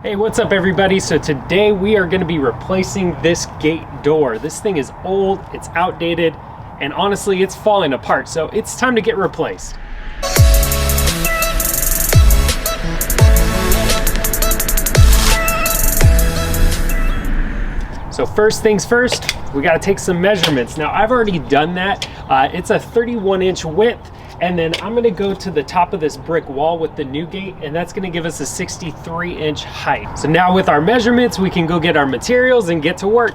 Hey, what's up everybody? So today we are going to be replacing this gate door. This thing is old, it's outdated, and honestly it's falling apart, so it's time to get replaced. So first things first, we got to take some measurements. Now I've already done that. It's a 31-inch width. And then I'm gonna go to the top of this brick wall with the new gate, and that's gonna give us a 63-inch height. So now with our measurements, we can go get our materials and get to work.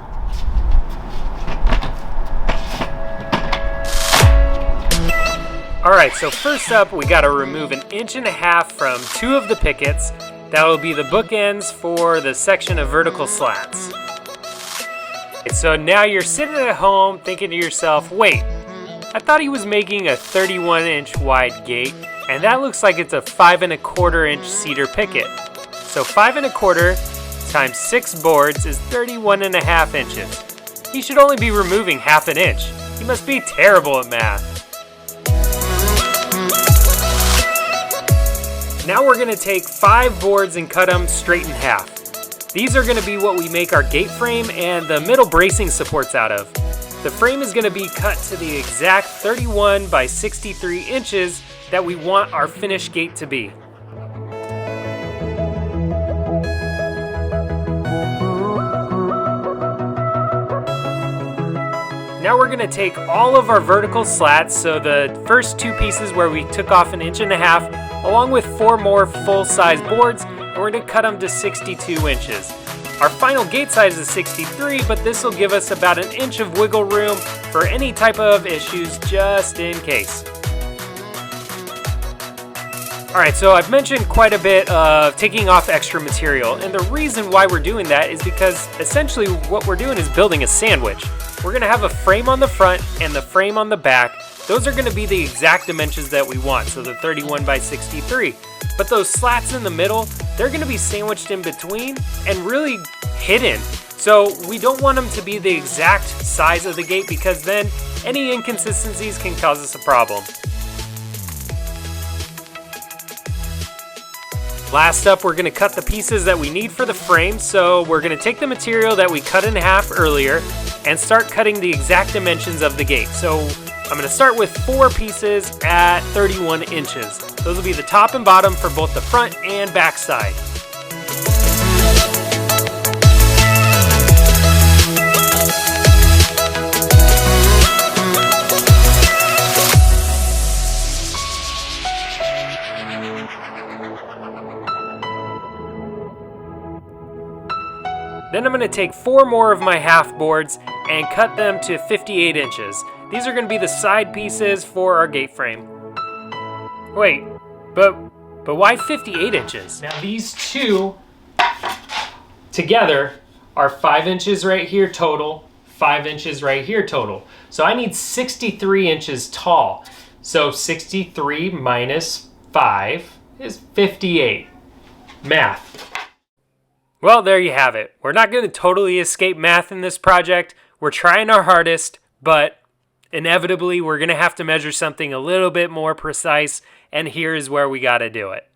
All right, so first up, we gotta remove 1.5 inches from 2 of the pickets. That'll be the bookends for the section of vertical slats. So now you're sitting at home thinking to yourself, wait, I thought he was making a 31-inch wide gate, and that looks like it's a 5.25-inch cedar picket. So 5.25 times 6 boards is 31.5 inches. He should only be removing 1/2 inch. He must be terrible at math. Now we're gonna take 5 boards and cut them straight in half. These are gonna be what we make our gate frame and the middle bracing supports out of. The frame is going to be cut to the exact 31 by 63 inches that we want our finished gate to be. Now we're going to take all of our vertical slats, so the first 2 pieces where we took off 1.5 inches, along with 4 more full-size boards, and we're going to cut them to 62 inches. Our final gate size is 63, but this will give us about 1 inch of wiggle room for any type of issues, just in case. All right, so I've mentioned quite a bit of taking off extra material, and the reason why we're doing that is because essentially what we're doing is building a sandwich. We're gonna have a frame on the front and the frame on the back. Those are gonna be the exact dimensions that we want, so the 31 by 63. But those slats in the middle, they're gonna be sandwiched in between and really hidden. So we don't want them to be the exact size of the gate, because then any inconsistencies can cause us a problem. Last up, we're gonna cut the pieces that we need for the frame. So we're gonna take the material that we cut in half earlier and start cutting the exact dimensions of the gate. So I'm gonna start with 4 pieces at 31 inches. Those will be the top and bottom for both the front and back side. Then I'm going to take 4 more of my half boards and cut them to 58 inches. These are going to be the side pieces for our gate frame. Wait, but why 58 inches? Now these 2 together are 5 inches right here total, 5 inches right here total. So I need 63 inches tall. So 63 minus 5 is 58. Math. Well, there you have it. We're not going to totally escape math in this project. We're trying our hardest, but inevitably we're going to have to measure something a little bit more precise, and here's where we got to do it.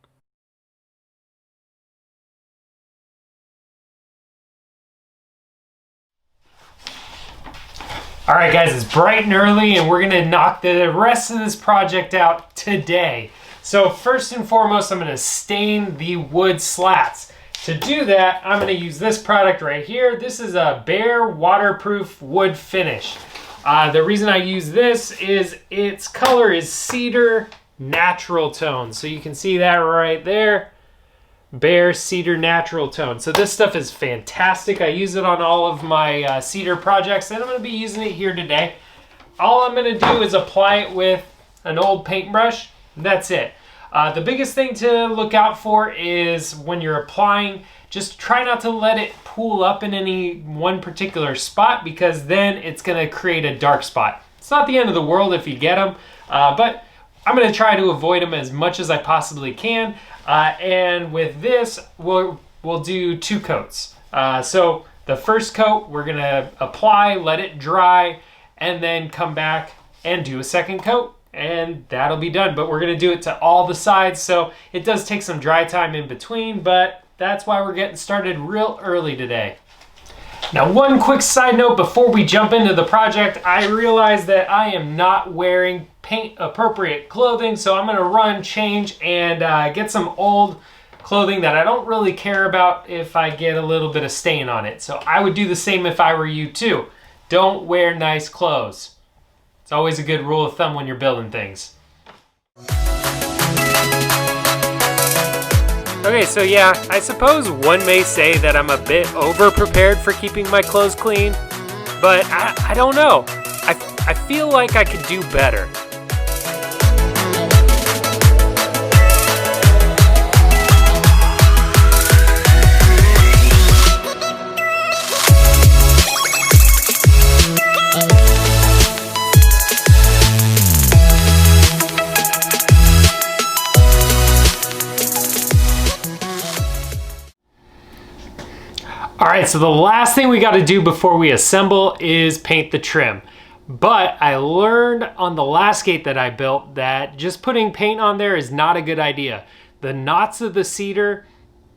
All right, guys, it's bright and early, and we're going to knock the rest of this project out today. So first and foremost, I'm going to stain the wood slats. To do that, I'm going to use this product right here. This is a Bare waterproof wood finish. The reason I use this is its color is cedar natural tone. So you can see that right there. Bare cedar natural tone. So this stuff is fantastic. I use it on all of my cedar projects, and I'm going to be using it here today. All I'm going to do is apply it with an old paintbrush. That's it. The biggest thing to look out for is when you're applying, just try not to let it pool up in any one particular spot, because then it's going to create a dark spot. It's not the end of the world if you get them, but I'm going to try to avoid them as much as I possibly can. And with this, we'll do 2 coats. So the first coat, we're going to apply, let it dry, and then come back and do a second coat. And that'll be done, but we're going to do it to all the sides, so it does take some dry time in between, but that's why we're getting started real early today. Now, one quick side note before we jump into the project, I realized that I am not wearing paint appropriate clothing, so I'm gonna run, change, and get some old clothing that I don't really care about if I get a little bit of stain on it. So I would do the same if I were you too. Don't wear nice clothes. It's always a good rule of thumb when you're building things. Okay, so yeah, I suppose one may say that I'm a bit over-prepared for keeping my clothes clean, but I don't know. I feel like I could do better. All right, so the last thing we got to do before we assemble is paint the trim. But I learned on the last gate that I built that just putting paint on there is not a good idea. The knots of the cedar,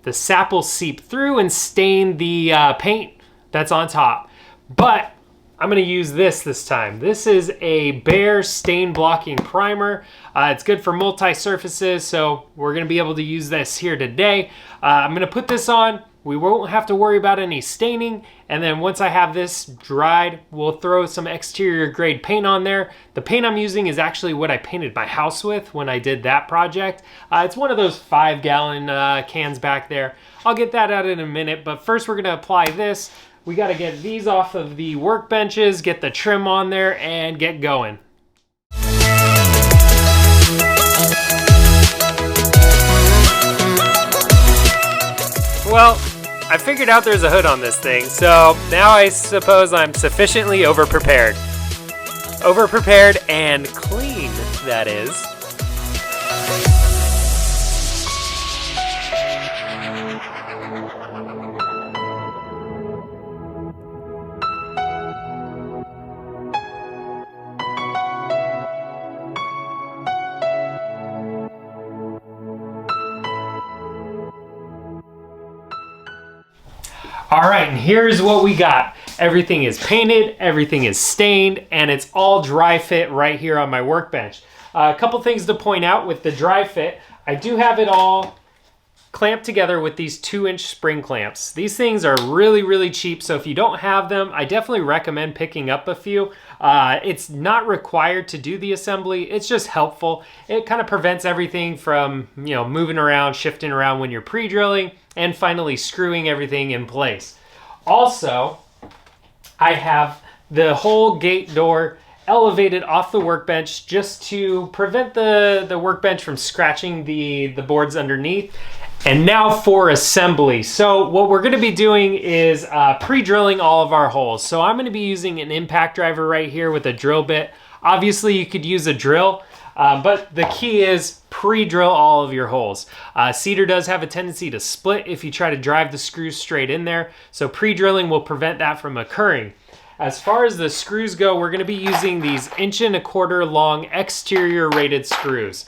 the sap will seep through and stain the paint that's on top. But I'm gonna use this time. This is a Behr stain blocking primer. It's good for multi-surfaces, so we're gonna be able to use this here today. I'm gonna put this on. We won't have to worry about any staining, and then once I have this dried, we'll throw some exterior grade paint on there. The paint I'm using is actually what I painted my house with when I did that project. It's one of those 5-gallon cans back there. I'll get that out in a minute, but first we're gonna apply this. We gotta get these off of the workbenches, get the trim on there, and get going. Well, I figured out there's a hood on this thing, so now I suppose I'm sufficiently over-prepared. Over-prepared and clean, that is. All right, and here's what we got. Everything is painted, everything is stained, and it's all dry fit right here on my workbench. A couple things to point out with the dry fit. I do have it all clamped together with these 2-inch spring clamps. These things are really, really cheap, so if you don't have them, I definitely recommend picking up a few. It's not required to do the assembly, it's just helpful. It kind of prevents everything from, moving around, shifting around when you're pre-drilling, and finally screwing everything in place. Also, I have the whole gate door elevated off the workbench just to prevent the workbench from scratching the boards underneath. And now for assembly. So what we're gonna be doing is pre-drilling all of our holes. So I'm gonna be using an impact driver right here with a drill bit. Obviously you could use a drill, but the key is pre-drill all of your holes. Cedar does have a tendency to split if you try to drive the screws straight in there. So pre-drilling will prevent that from occurring. As far as the screws go, we're gonna be using these 1.25" long exterior rated screws.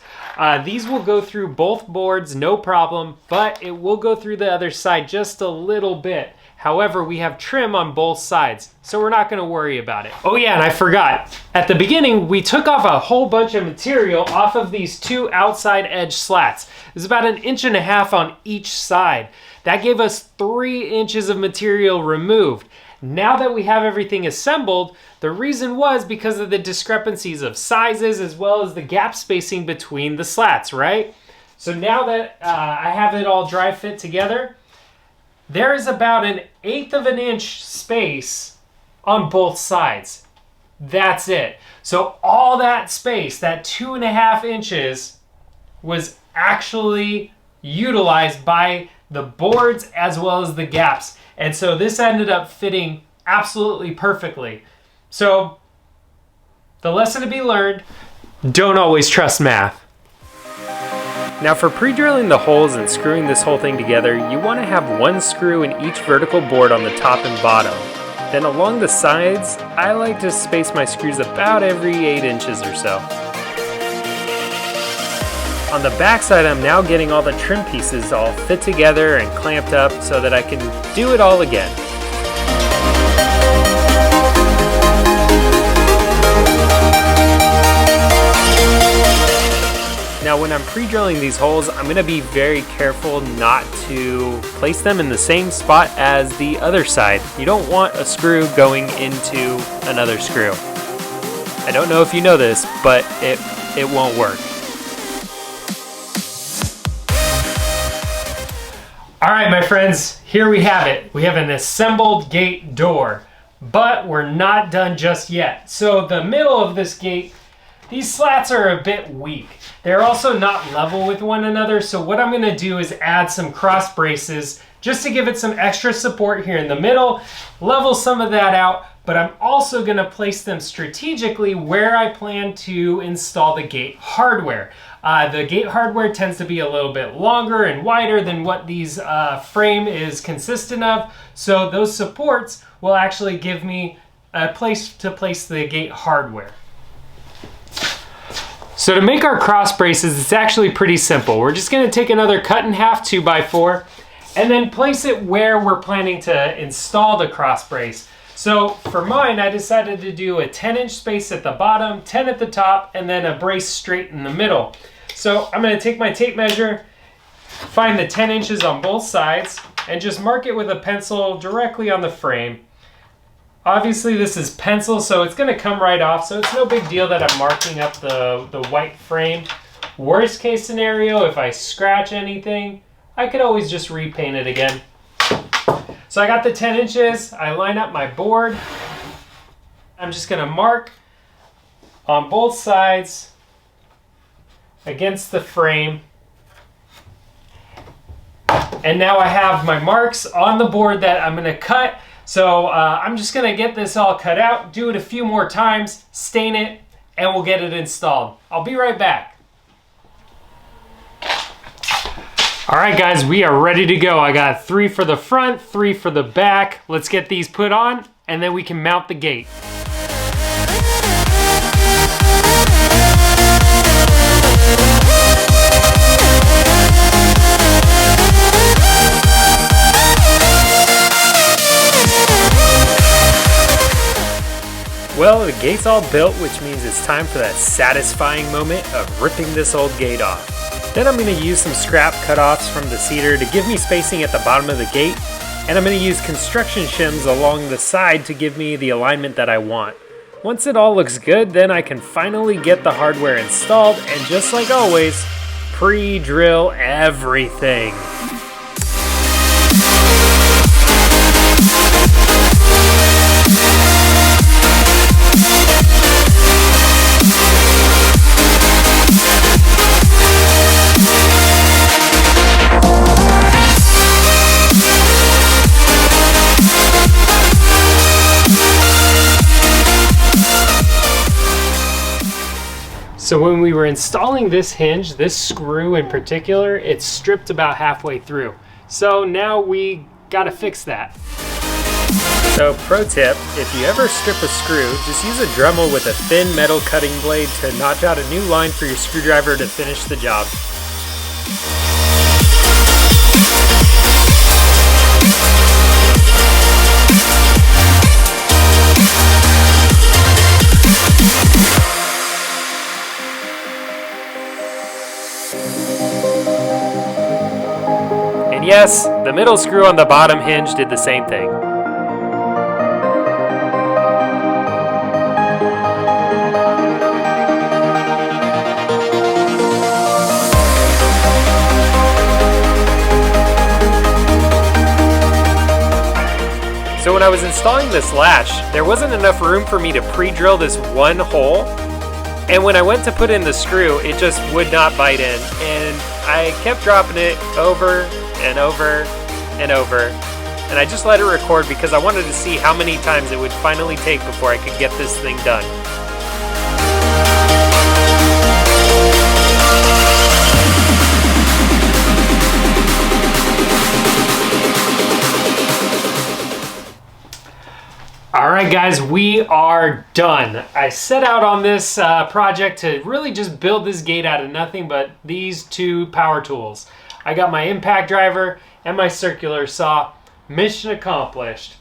These will go through both boards, no problem, but it will go through the other side just a little bit. However, we have trim on both sides, so we're not gonna worry about it. Oh yeah, and I forgot. At the beginning, we took off a whole bunch of material off of these 2 outside edge slats. It's about 1.5 inches on each side. That gave us 3 inches of material removed. Now that we have everything assembled, the reason was because of the discrepancies of sizes as well as the gap spacing between the slats, right? So now that I have it all dry fit together, there is about 1/8 of an inch space on both sides. That's it. So all that space, that 2.5 inches, was actually utilized by the boards as well as the gaps. And so this ended up fitting absolutely perfectly. So the lesson to be learned, don't always trust math. Now for pre-drilling the holes and screwing this whole thing together, you want to have 1 screw in each vertical board on the top and bottom. Then along the sides, I like to space my screws about every 8 inches or so. On the back side, I'm now getting all the trim pieces all fit together and clamped up so that I can do it all again. Now when I'm pre-drilling these holes, I'm going to be very careful not to place them in the same spot as the other side. You don't want a screw going into another screw. I don't know if you know this, but it won't work. All right, my friends, here we have it. We have an assembled gate door, but we're not done just yet. So the middle of this gate, these slats are a bit weak. They're also not level with one another, so what I'm gonna do is add some cross braces just to give it some extra support here in the middle, level some of that out, but I'm also gonna place them strategically where I plan to install the gate hardware. The gate hardware tends to be a little bit longer and wider than what these frame is consistent of, so those supports will actually give me a place to place the gate hardware. So to make our cross braces, it's actually pretty simple. We're just gonna take another cut in half 2x4 and then place it where we're planning to install the cross brace. So for mine, I decided to do a 10-inch space at the bottom, 10 at the top, and then a brace straight in the middle. So I'm gonna take my tape measure, find the 10 inches on both sides, and just mark it with a pencil directly on the frame. Obviously this is pencil, so it's gonna come right off, so it's no big deal that I'm marking up the white frame. Worst case scenario, if I scratch anything, I could always just repaint it again. So I got the 10 inches, I line up my board. I'm just gonna mark on both sides against the frame. And now I have my marks on the board that I'm gonna cut. So I'm just gonna get this all cut out, do it a few more times, stain it, and we'll get it installed. I'll be right back. All right guys, we are ready to go. I got 3 for the front, 3 for the back. Let's get these put on, and then we can mount the gate. Well, the gate's all built, which means it's time for that satisfying moment of ripping this old gate off. Then I'm going to use some scrap cutoffs from the cedar to give me spacing at the bottom of the gate, and I'm going to use construction shims along the side to give me the alignment that I want. Once it all looks good, then I can finally get the hardware installed, and just like always, pre-drill everything. So when we were installing this hinge, this screw in particular, it's stripped about halfway through. So now we gotta fix that. So pro tip, if you ever strip a screw, just use a Dremel with a thin metal cutting blade to notch out a new line for your screwdriver to finish the job. And yes, the middle screw on the bottom hinge did the same thing. So when I was installing this latch, there wasn't enough room for me to pre-drill this one hole. And when I went to put in the screw, it just would not bite in. And I kept dropping it over and over and over. And I just let it record because I wanted to see how many times it would finally take before I could get this thing done. All right, guys, we are done. I set out on this project to really just build this gate out of nothing but these two power tools. I got my impact driver and my circular saw. Mission accomplished.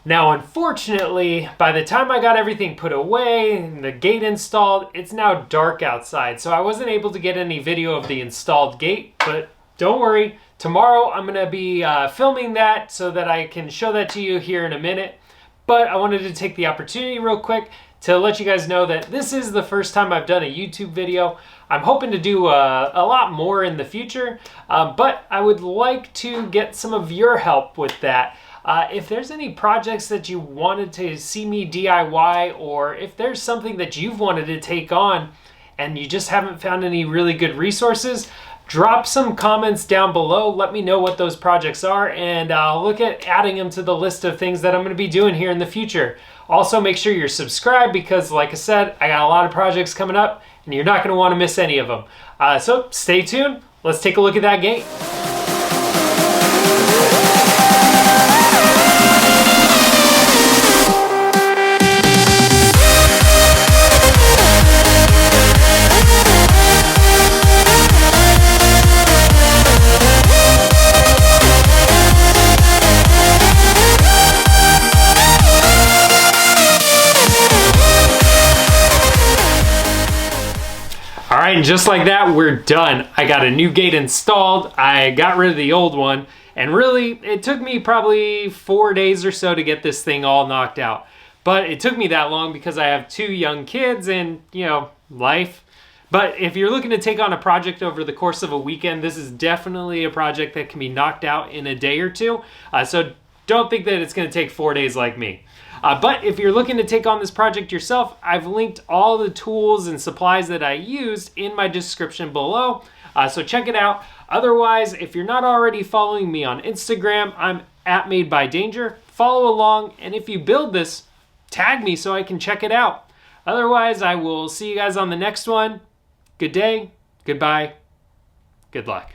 Now, unfortunately, by the time I got everything put away and the gate installed, it's now dark outside. So I wasn't able to get any video of the installed gate, but don't worry. Tomorrow I'm gonna be filming that so that I can show that to you here in a minute. But I wanted to take the opportunity real quick to let you guys know that this is the first time I've done a YouTube video. I'm hoping to do a lot more in the future, but I would like to get some of your help with that. If there's any projects that you wanted to see me DIY, or if there's something that you've wanted to take on and you just haven't found any really good resources, drop some comments down below. Let me know what those projects are, and I'll look at adding them to the list of things that I'm going to be doing here in the future. Also, make sure you're subscribed because, like I said, I got a lot of projects coming up and you're not going to want to miss any of them. So stay tuned. Let's take a look at that gate. All right, and just like that, we're done. I got a new gate installed. I got rid of the old one, and really, it took me probably 4 days or so to get this thing all knocked out. But it took me that long because I have 2 young kids and, you know, life. But if you're looking to take on a project over the course of a weekend, this is definitely a project that can be knocked out in a day or two. So don't think that it's going to take 4 days like me. But if you're looking to take on this project yourself, I've linked all the tools and supplies that I used in my description below. So check it out. Otherwise, if you're not already following me on Instagram, I'm at Made by Danger. Follow along, and if you build this, tag me so I can check it out. Otherwise, I will see you guys on the next one. Good day, goodbye, good luck.